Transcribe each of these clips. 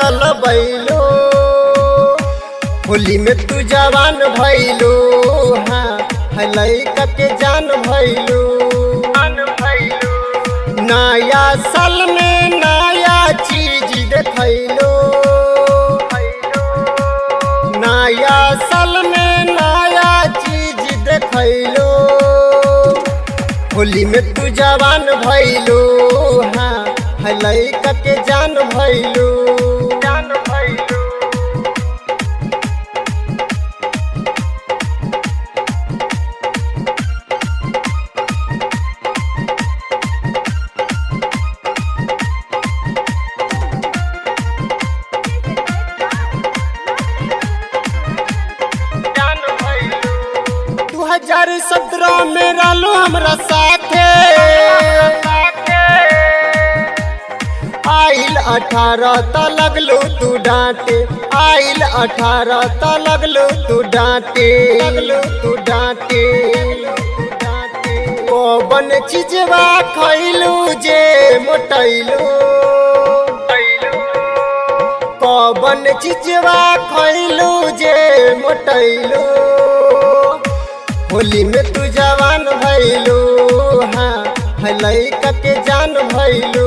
डलबैलो, होली में तू जवान भैलो, हाँ लइका के जान भैलो। नया साल में नया चीज देखैलो, नया साल में नया चीज देखैलो, होली में तू जवान भैलो, हाँ लइका के जान भैलो। दू 2017 में रहलो हमरा साथे, आइल 18 त लगलो तू डांटे, आइल 18 त लगलो तू डांटे, कौन चीजवा खैलू जे मोटैलू, कौन चीजवा खैलू जे मोटैलू, होली में तू जवान भैलू, हाँ लइका के जान भैलू।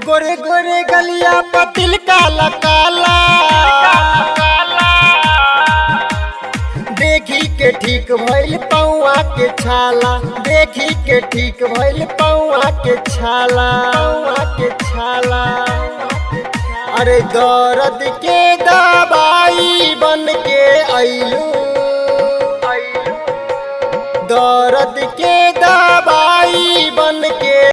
गोरे गोरे गलिया पतिल काला काला, देखी के ठीक भइल पौआ के छाला, देखी के ठीक भइल पौआ के छाला, अरे दर्द के दवाई बन के अइलू, दर्द के दवाई